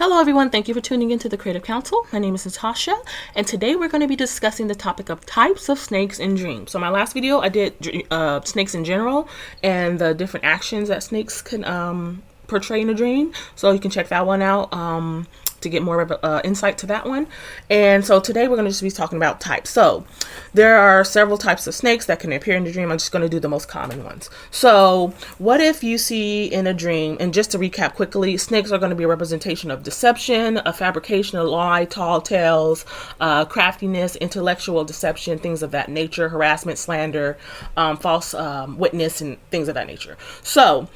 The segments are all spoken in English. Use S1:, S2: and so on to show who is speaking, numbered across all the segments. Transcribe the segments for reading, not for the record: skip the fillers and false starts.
S1: Hello everyone, thank you for tuning into the Creative Council. My name is Natasha, and today we're going to be discussing the topic of types of snakes in dreams. So my last video I did snakes in general and the different actions that snakes can portray in a dream. So you can check that one out to get more of insight to that one. And so today we're going to just be talking about types. So there are several types of snakes that can appear in the dream. I'm just going to do the most common ones. So what if you see in a dream, and just to recap quickly, snakes are going to be a representation of deception, a fabrication, a lie, tall tales, craftiness, intellectual deception, things of that nature, harassment, slander, false witness, and things of that nature. So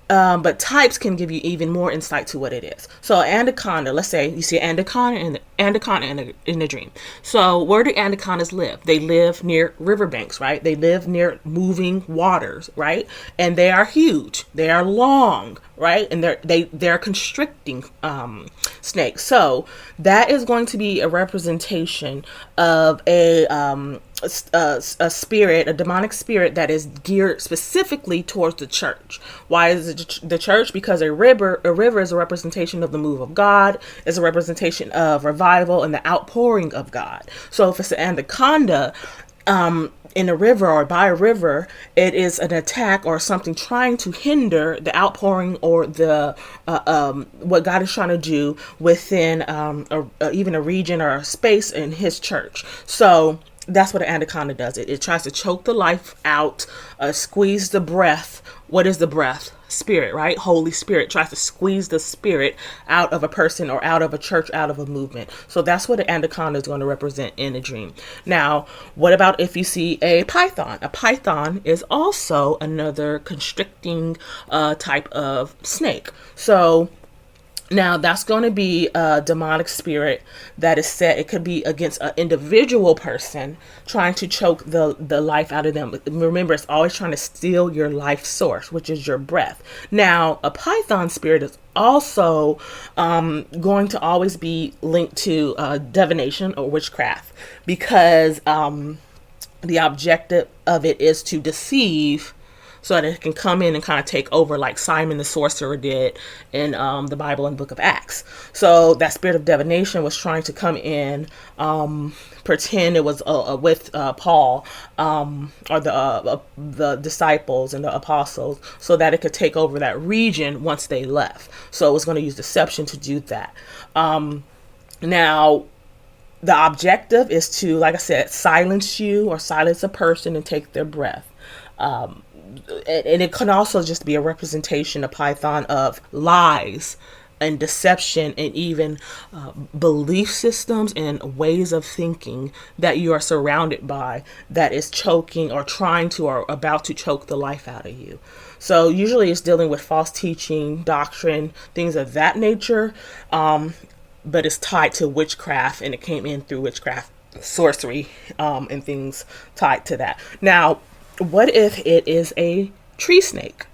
S1: but types can give you even more insight to what it is. So anaconda, let's say you see anaconda in a dream. So where do anacondas live? They live near riverbanks, right? They live near moving waters, right? And they are huge. They are long, right? And they're constricting snakes. So that is going to be a representation of a spirit, a demonic spirit that is geared specifically towards the church. Why is it the church? Because a river is a representation of the move of God, is a representation of revival and the outpouring of God. So if it's an anaconda in a river or by a river, it is an attack or something trying to hinder the outpouring or the what God is trying to do within even a region or a space in His church. So that's what an anaconda does. It tries to choke the life out, squeeze the breath. What is the breath? Spirit, right? Holy Spirit tries to squeeze the spirit out of a person or out of a church, out of a movement. So that's what an anaconda is going to represent in a dream. Now, what about if you see a python? A python is also another constricting type of snake. So now that's going to be a demonic spirit that is set. It could be against an individual person trying to choke the life out of them. Remember, it's always trying to steal your life source, which is your breath. Now, a python spirit is also going to always be linked to divination or witchcraft, because the objective of it is to deceive, so that it can come in and kind of take over, like Simon the sorcerer did in the Bible and Book of Acts. So that spirit of divination was trying to come in, pretend it was with Paul or the disciples and the apostles, so that it could take over that region once they left. So it was going to use deception to do that. Now, the objective is to, like I said, silence you or silence a person and take their breath. And it can also just be a representation of python of lies and deception and even belief systems and ways of thinking that you are surrounded by that is choking or trying to or about to choke the life out of you. So usually it's dealing with false teaching, doctrine, things of that nature, but it's tied to witchcraft, and it came in through witchcraft, sorcery, and things tied to that. Now, what if it is a tree snake?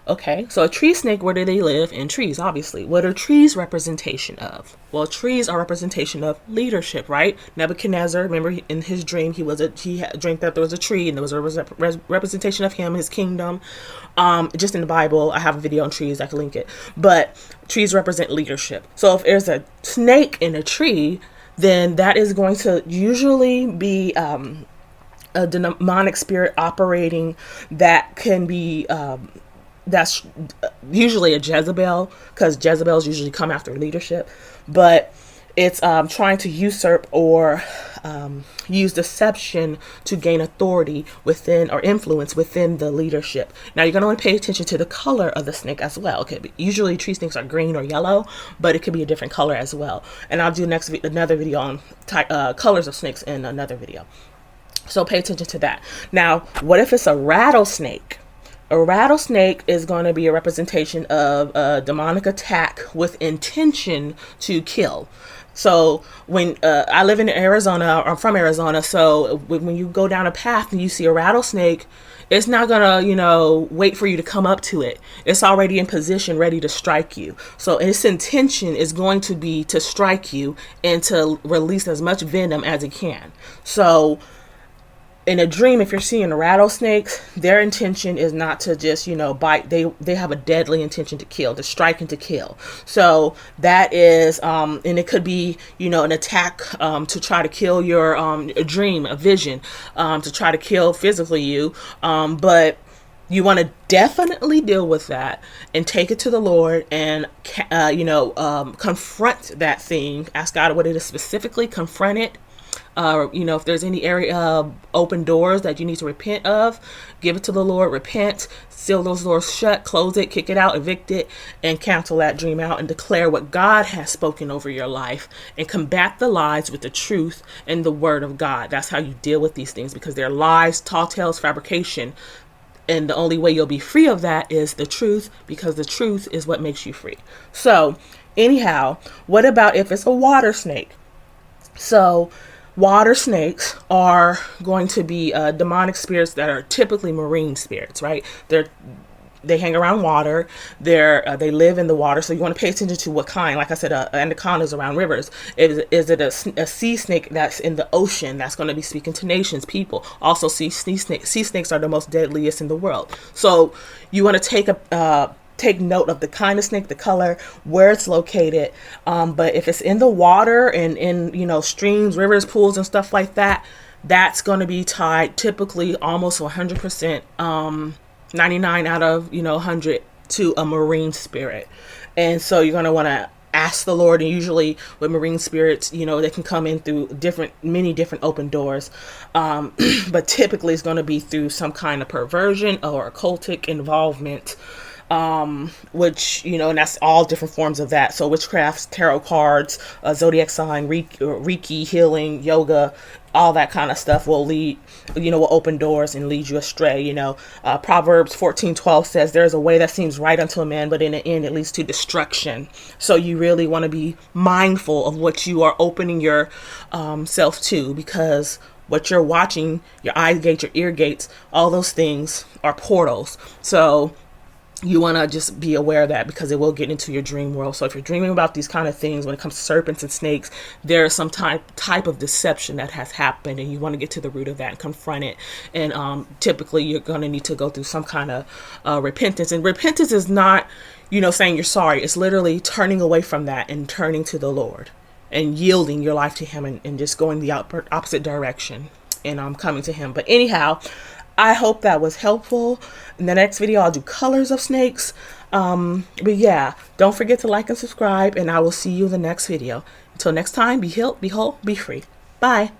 S1: Okay, so a tree snake, where do they live? In trees, obviously. What are trees representation of? Well, trees are representation of leadership, right? Nebuchadnezzar, remember in his dream, he dreamt that there was a tree, and there was a representation of him, his kingdom. Just in the Bible, I have a video on trees, I can link it. But trees represent leadership. So if there's a snake in a tree, then that is going to usually be a demonic spirit operating that can be that's usually a Jezebel, because Jezebels usually come after leadership, but it's trying to usurp or use deception to gain authority within or influence within the leadership. Now, you're going to want to pay attention to the color of the snake as well. Okay, usually tree snakes are green or yellow, but it could be a different color as well. And I'll do another video on colors of snakes in another video. So pay attention to that. Now, what if it's a rattlesnake? A rattlesnake is going to be a representation of a demonic attack with intention to kill. So when I live in Arizona, I'm from Arizona, so when you go down a path and you see a rattlesnake, it's not going to, wait for you to come up to it. It's already in position, ready to strike you. So its intention is going to be to strike you and to release as much venom as it can. So in a dream, if you're seeing rattlesnakes, their intention is not to just, bite. They have a deadly intention to kill, to strike and to kill. So that is, and it could be, an attack to try to kill your a dream, a vision, to try to kill physically you. But you want to definitely deal with that and take it to the Lord and, confront that thing. Ask God what it is specifically, confront it. If there's any area open doors that you need to repent of, give it to the Lord, repent, seal those doors shut, close it, kick it out, evict it, and cancel that dream out and declare what God has spoken over your life and combat the lies with the truth and the word of God. That's how you deal with these things, because they're lies, tall tales, fabrication. And the only way you'll be free of that is the truth, because the truth is what makes you free. So anyhow, what about if it's a water snake? So water snakes are going to be demonic spirits that are typically marine spirits, right? They hang around water. They live in the water, so you want to pay attention to what kind. Like I said, anacondas around rivers. Is it a sea snake that's in the ocean that's going to be speaking to nations, people? Also, sea snakes are the most deadliest in the world. So you want to take note of the kind of snake, the color, where it's located. But if it's in the water and in streams, rivers, pools, and stuff like that, that's going to be tied typically almost 100%. 99 out of 100 to a marine spirit. And so you're going to want to ask the Lord. And usually with marine spirits, they can come in through many different open doors, but typically it's going to be through some kind of perversion or occultic involvement, which and that's all different forms of that. So witchcraft, tarot cards, zodiac sign, Reiki, healing, yoga, all that kind of stuff will lead, will open doors and lead you astray. Proverbs 14:12 says, there is a way that seems right unto a man, but in the end it leads to destruction. So you really want to be mindful of what you are opening your self to, because what you're watching, your eye gates, your ear gates, all those things are portals. So you want to just be aware of that, because it will get into your dream world. So if you're dreaming about these kind of things, when it comes to serpents and snakes, there's some type of deception that has happened, and you want to get to the root of that and confront it. And typically you're going to need to go through some kind of repentance. And repentance is not, saying you're sorry. It's literally turning away from that and turning to the Lord and yielding your life to him, and just going the opposite direction and coming to him. But anyhow, I hope that was helpful. In the next video, I'll do colors of snakes. But yeah, don't forget to like and subscribe, and I will see you in the next video. Until next time, be healed, be whole, be free. Bye.